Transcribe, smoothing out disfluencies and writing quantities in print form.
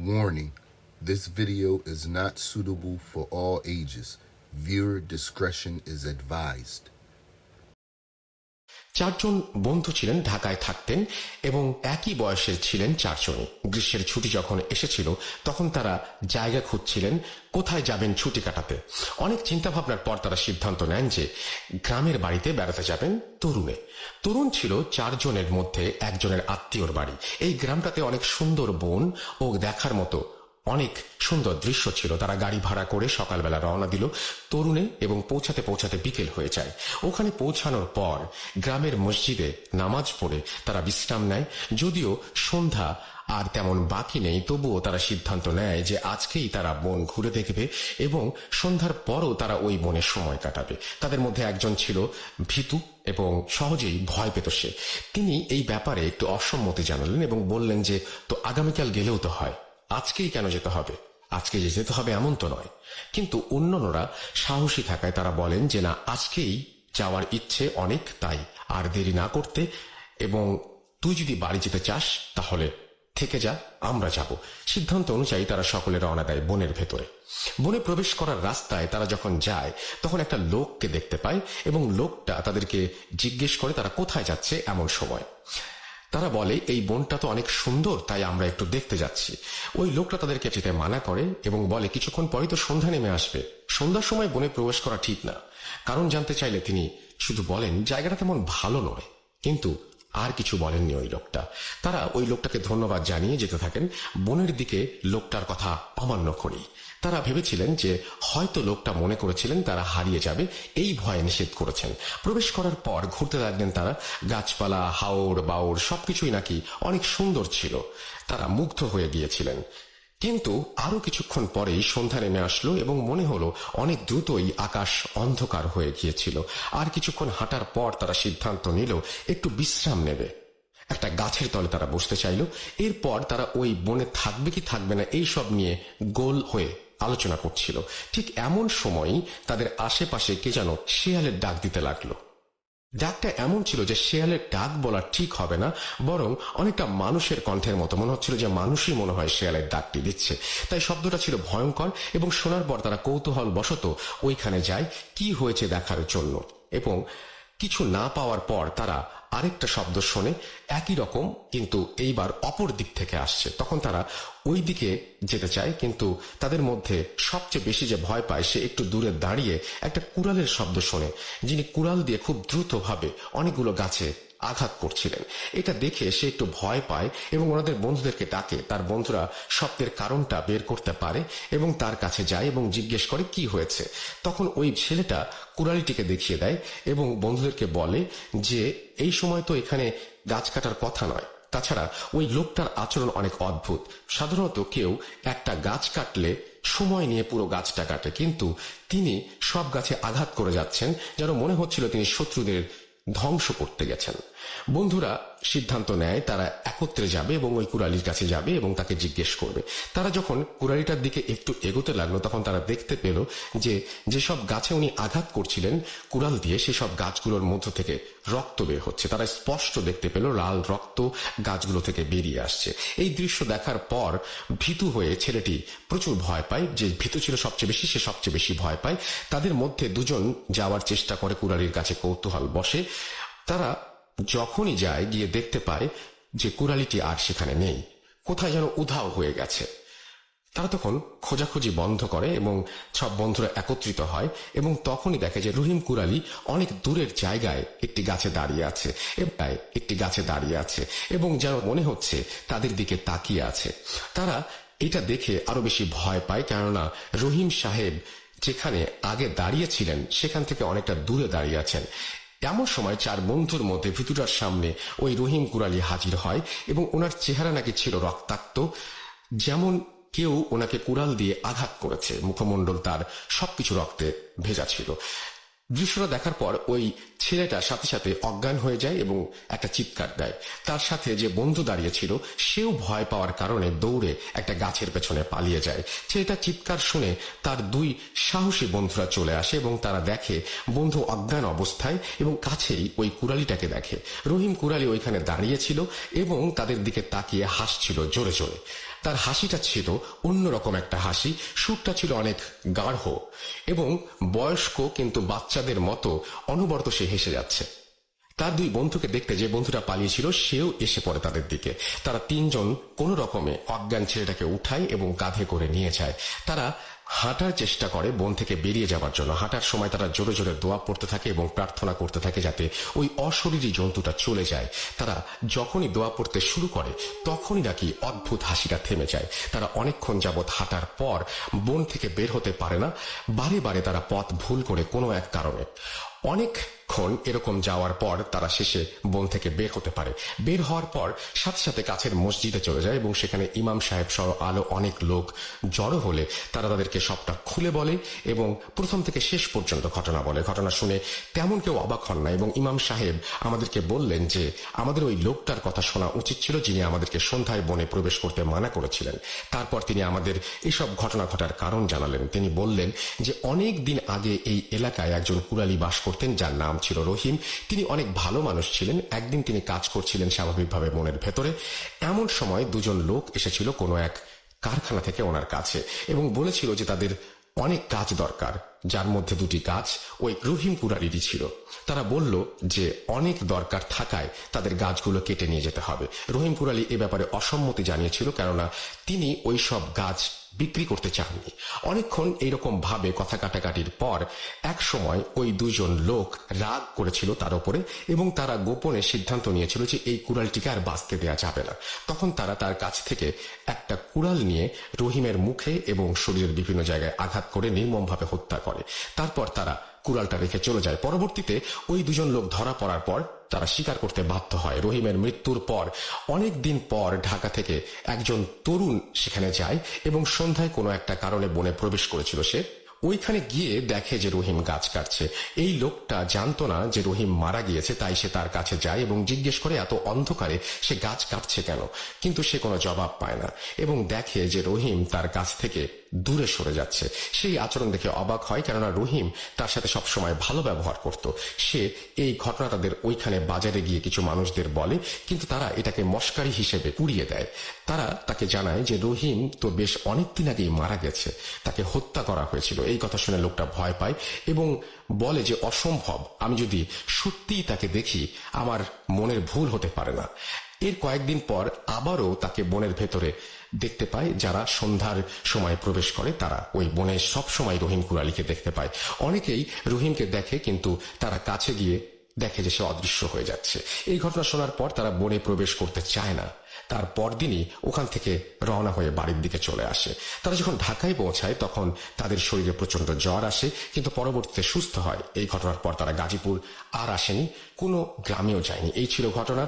Warning, this video is not suitable for all ages. Viewer discretion is advised. চারজন বন্ধু ছিলেন, ঢাকায় থাকতেন এবং একই বয়সের ছিলেন চারজনই। গ্রীষ্মের ছুটি যখন এসেছিল তখন তারা জায়গা খুঁজছিলেন কোথায় যাবেন ছুটি কাটাতে। অনেক চিন্তা ভাবনার পর তারা সিদ্ধান্ত নেন যে গ্রামের বাড়িতে বেড়াতে যাবেন তরুণে। তরুণ ছিল চারজনের মধ্যে একজনের আত্মীয়র বাড়ি। এই গ্রামটাতে অনেক সুন্দর বন ও দেখার মতো অনেক সুন্দর দৃশ্য ছিল। তারা গাড়ি ভাড়া করে সকালবেলা রওনা দিল তরুণে এবং পৌঁছাতে পৌঁছাতে বিকেল হয়ে যায়। ওখানে পৌঁছানোর পর গ্রামের মসজিদে নামাজ পড়ে তারা বিশ্রাম নেয়। যদিও সন্ধ্যা আর তেমন বাকি নেই, তবুও তারা সিদ্ধান্ত নেয় যে আজকেই তারা বন ঘুরে দেখবে এবং সন্ধ্যার পরও তারা ওই বনে সময় কাটাবে। তাদের মধ্যে একজন ছিল ভীতু এবং সহজেই ভয় পেত সে। তিনি এই ব্যাপারে একটু অসম্মতি জানালেন এবং বললেন যে তো আগামীকাল গেলেও তো হয়, আজকেই কেন যেতে হবে? আজকে যে যেতে হবে এমন তো নয়। কিন্তু অন্যান্যরা সাহসী থাকায় তারা বলেন যে না, আজকেই যাওয়ার ইচ্ছে অনেক, তাই আর দেরি না করতে, এবং তুই যদি বাড়ি যেতে চাস তাহলে থেকে যা, আমরা যাব। সিদ্ধান্ত অনুযায়ী তারা সকলে রওনা দেয় বনের ভেতরে। বনে প্রবেশ করার রাস্তায় তারা যখন যায় তখন একটা লোককে দেখতে পায় এবং লোকটা তাদেরকে জিজ্ঞেস করে তারা কোথায় যাচ্ছে এমন সময়। তারা বলে এই বনটা তো অনেক সুন্দর, তাই আমরা একটু দেখতে যাচ্ছি। ওই লোকটা তাদেরকে যেতে মানা করে এবং বলে কিছুক্ষণ পরেই তো সন্ধ্যা নেমে আসবে, সন্ধ্যার সময় বনে প্রবেশ করা ঠিক না। কারণ জানতে চাইলে তিনি শুধু বলেন জায়গাটা তেমন ভালো নয়, কিন্তু আর কিছু বলেননি ওই লোকটা। তারা ওই লোকটাকে ধন্যবাদ জানিয়ে যেতে থাকেন বনের দিকে। লোকটার কথা অমান্য করি। তারা ভেবেছিলেন যে হয়তো লোকটা মনে করেছিলেন তারা হারিয়ে যাবে, এই ভয়ে নিষেধ করেছেন। প্রবেশ করার পর ঘুরতে লাগলেন তারা। গাছপালা, হাওর বাওর সবকিছুই নাকি অনেক সুন্দর ছিল। তারা মুগ্ধ হয়ে গিয়েছিলেন। কিন্তু আরো কিছুক্ষণ পরেই সন্ধ্যা নেমে আসলো এবং মনে হলো অনেক দ্রুতই আকাশ অন্ধকার হয়ে গিয়েছিল। আর কিছুক্ষণ হাঁটার পর তারা সিদ্ধান্ত নিল একটু বিশ্রাম নেবে। একটা গাছের তলে তারা বসতে চাইল। এরপর তারা ওই বনে থাকবে কি থাকবে না এই সব নিয়ে গোল হয়ে আলোচনা করছিল। ঠিক এমন সময়ই তাদের আশেপাশে কে যেন শেয়ালের ডাক দিতে লাগলো। ডাকটা এমন ছিল যে শেয়ালের ডাক বলা ঠিক হবে না, বরং অনেকটা মানুষের কণ্ঠের মতো মনে হচ্ছিল, যে মানুষই মনে হয় শেয়ালের ডাকটি দিচ্ছে। তাই শব্দটা ছিল ভয়ঙ্কর এবং শোনার পর তারা কৌতূহল বশত ওইখানে যায় কি হয়েছে দেখার জন্য। এবং কিছু না পাওয়ার পর তারা আরেকটা শব্দ শোনে, একই রকম কিন্তু এইবার অপর দিক থেকে আসছে। তখন তারা ওই দিকে যেতে চায়, কিন্তু তাদের মধ্যে সবচেয়ে বেশি যে ভয় পায় সে একটু দূরে দাঁড়িয়ে একটা কুড়ালের শব্দ শোনে, যিনি কুড়াল দিয়ে খুব দ্রুতভাবে অনেকগুলো গাছে আঘাত করছিলেন। এটা দেখে সে একটু ভয় পায় এবং ওনাদের বন্ধুদেরকে ডাকে। তার বন্ধুরা শব্দের কারণটা বের করতে পারে এবং তার কাছে যায় এবং জিজ্ঞেস করে কি হয়েছে। তখন ওই ছেলেটা কুড়ালিটিকে দেখিয়ে দেয় এবং বন্ধুদেরকে বলে যে এই সময় তো এখানে গাছ কাটার কথা নয়। তাছাড়া ওই লোকটার আচরণ অনেক অদ্ভুত। সাধারণত কেউ একটা গাছ কাটলে সময় নিয়ে পুরো গাছটা কাটে, কিন্তু তিনি সব গাছে আঘাত করে যাচ্ছেন, যেন মনে হচ্ছিল তিনি শত্রুদের ধ্বংস করতে গেছেন। বন্ধুরা সিদ্ধান্ত নেয় তারা একত্রে যাবে এবং ওই কুড়ালির কাছে যাবে এবং তাকে জিজ্ঞেস করবে। তারা যখন কুড়ালিটার দিকে একটু এগোতে লাগলো তখন তারা দেখতে পেল যে যেসব গাছে উনি আঘাত করছিলেন কুড়াল দিয়ে, সেসব গাছগুলোর মধ্য থেকে রক্ত বের হচ্ছে। তারা স্পষ্ট দেখতে পেল লাল রক্ত গাছগুলো থেকে বেরিয়ে আসছে। এই দৃশ্য দেখার পর ভীতু হয়ে ছেলেটি প্রচুর ভয় পায়। যে ভীতু ছিল সবচেয়ে বেশি, সে সবচেয়ে বেশি ভয় পায়। তাদের মধ্যে দুজন যাওয়ার চেষ্টা করে কুড়ালির কাছে কৌতূহল বসে। তারা যখনই যায় গিয়ে দেখতে পায় যে কুড়ালিটি আর সেখানে নেই, কোথায় যেন উধাও হয়ে গেছে। তারা তখন খোঁজাখুঁজি বন্ধ করে এবং সব বন্ধুরা একত্রিত হয় এবং তখনই দেখে যে রহিম কুড়ালি অনেক দূরের জায়গায় একটি গাছে দাঁড়িয়ে আছে এবং যেন মনে হচ্ছে তাদের দিকে তাকিয়ে আছে। তারা এটা দেখে আরো বেশি ভয় পায়, কেননা রহিম সাহেব যেখানে আগে দাঁড়িয়েছিলেন সেখান থেকে অনেকটা দূরে দাঁড়িয়ে আছেন। এমন সময় চার বন্ধুর মধ্যে ভিতুটার সামনে ওই রহিম কুড়ালি হাজির হয় এবং ওনার চেহারা নাকি ছিল রক্তাক্ত, যেমন কেউ ওনাকে কুড়াল দিয়ে আঘাত করেছে। মুখমণ্ডল তার সবকিছু রক্তে ভেজা ছিল। দৃশ্যটা দেখার পর ওই ছেলেটা সাথে সাথে অজ্ঞান হয়ে যায় এবং একটা চিৎকার দেয়। তার সাথে যে বন্ধু দাঁড়িয়েছিল সেও ভয় পাওয়ার কারণে দৌড়ে একটা গাছের পেছনে পালিয়ে যায়। ছেলেটা চিৎকার শুনে তার দুই সাহসী বন্ধুরা চলে আসে এবং তারা দেখে বন্ধু অজ্ঞান অবস্থায় এবং কাছেই ওই কুড়ালিটাকে দেখে। রহিম কুড়ালি ওইখানে দাঁড়িয়েছিল এবং তাদের দিকে তাকিয়ে হাসছিল জোরে জোরে। তার হাসিটা ছিল অন্যরকম একটা হাসি, সুরটা ছিল অনেক গাঢ় এবং বয়স্ক কিন্তু বাচ্চাদের মতো অনবরত সে হেসে যাচ্ছে। তার দুই বন্ধুকে দেখতে যে বন্ধুটা পালিয়েছিল সেও এসে পড়ে তাদের দিকে। তারা তিনজন কোন রকমে অজ্ঞান ছেলেটাকে উঠায় এবং কাঁধে করে নিয়ে যায়। তারা হাঁটার চেষ্টা করে বন থেকে বেরিয়ে যাওয়ার জন্য। হাঁটার সময় তারা জোরে জোরে দোয়া পড়তে থাকে এবং প্রার্থনা করতে থাকে যাতে ওই অশরীরী জন্তুটা চলে যায়। তারা যখনই দোয়া পড়তে শুরু করে তখনই নাকি অদ্ভুত হাসিটা থেমে যায়। তারা অনেকক্ষণ যাবৎ হাঁটার পর বন থেকে বের হতে পারে না। বারে বারে তারা পথ ভুল করে কোনো এক কারণে। অনেকক্ষণ এরকম যাওয়ার পর তারা শেষে বন থেকে বের হতে পারে। বের হওয়ার পর সাথে সাথে কাছের মসজিদে চলে যায় এবং সেখানে ইমাম সাহেব সহ আলো অনেক লোক জড়ো হলে তারা তাদেরকে সবটা খুলে বলে এবং প্রথম থেকে শেষ পর্যন্ত ঘটনা বলে। ঘটনা শুনে তেমন কেউ অবাক হন না এবং ইমাম সাহেব আমাদেরকে বললেন যে আমাদের ওই লোকটার কথা শোনা উচিত ছিল যিনি আমাদেরকে সন্ধ্যায় বনে প্রবেশ করতে মানা করেছিলেন। তারপর তিনি আমাদের এসব ঘটনা ঘটার কারণ জানালেন। তিনি বললেন যে অনেক দিন আগে এই এলাকায় একজন কুরালি বাস করতেন যার নাম ছিল রহিম। তিনি অনেক ভালো মানুষ ছিলেন। একদিন তিনি কাজ করছিলেন স্বাভাবিকভাবে বনের ভেতরে। এমন সময় দুজন লোক এসেছিল কোনো এক কারখানা থেকে ওনার কাছে এবং বলেছিল যে তাদের অনেক কাজ দরকার, যার মধ্যে দুটি কাজ ওই রহিম কুরালিরই ছিল। তারা বলল যে অনেক দরকার থাকায় তাদের গাছগুলো কেটে নিয়ে যেতে হবে। রহিম কুরালি এ ব্যাপারে অসম্মতি জানিয়েছিল, কেননা তিনি ওই সব গাছ বিক্রি করতে চাননি। অনেকক্ষণ এইরকম ভাবে কথা কাটাকাটির পর এক সময় ওই দুজন লোক রাগ করেছিল তার উপরে এবং তারা গোপনে সিদ্ধান্ত নিয়েছিল যে এই কুড়ালটিকে আর বাঁচতে দেয়া যাবে না। তখন তারা তার কাছ থেকে একটা কুড়াল নিয়ে রহিমের মুখে এবং শরীরের বিভিন্ন জায়গায় আঘাত করে নির্মমভাবে হত্যা করে। তারপর তারা কুড়ালটা রেখে চলে যায়। পরবর্তীতে ওই দুজন লোক ধরা পড়ার পর তারা স্বীকার করতে বাধ্য হয়। রহিমের মৃত্যুর পর অনেক দিন পর ঢাকা থেকে একজন তরুণ সেখানে যায় এবং সন্ধ্যায় কোনো একটা কারণে বনে প্রবেশ করেছিল। সে ওইখানে গিয়ে দেখে যে রহিম গাছ কাটছে। এই লোকটা জানতো না যে রহিম মারা গিয়েছে, তাই সে তার কাছে যায় এবং জিজ্ঞেস করে এত অন্ধকারে সে গাছ কাটছে কেন। কিন্তু সে কোনো জবাব পায় না এবং দেখে যে রহিম তার কাছ থেকে দূরে সরে যাচ্ছে। সেই আচরণ দেখে অবাক হয়, কেননা রহিম তার সাথে সবসময় ভালো ব্যবহার করত। সে এই ঘটনা তাদের ওইখানে বাজারে গিয়ে কিছু মানুষদের বলে, কিন্তু তারা এটাকে মশকারি হিসেবে উড়িয়ে দেয়। তারা তাকে জানায় যে রহিম তো বেশ অনেকদিন আগেই মারা গেছে, তাকে হত্যা করা হয়েছিল। এই কথা শুনে লোকটা ভয় পায় এবং বলে যে অসম্ভব, আমি যদি সত্যিই তাকে দেখি আমার মনের ভুল হতে পারে না। এর কয়েকদিন পর আবারও তাকে বনের ভেতরে দেখতে পায়। যারা সন্ধ্যার সময় প্রবেশ করে তারা ওই বনে সব সময় রহিম কুরালিকে দেখতে পায়। অনেকেই রহিমকে দেখে, কিন্তু তারা কাছে গিয়ে দেখে যে সে অদৃশ্য হয়ে যাচ্ছে। এই ঘটনা শোনার পর তারা বনে প্রবেশ করতে চায় না। তার পরদিনই ওখান থেকে রওনা হয়ে বাড়ির দিকে চলে আসে। তারা যখন ঢাকায় পৌঁছায় তখন তাদের শরীরে প্রচন্ড জ্বর আসে, কিন্তু পরবর্তীতে সুস্থ হয়। এই ঘটনার পর তারা গাজীপুর আর আসেনি, কোনো গ্রামেও যায়নি। এই ছিল ঘটনা।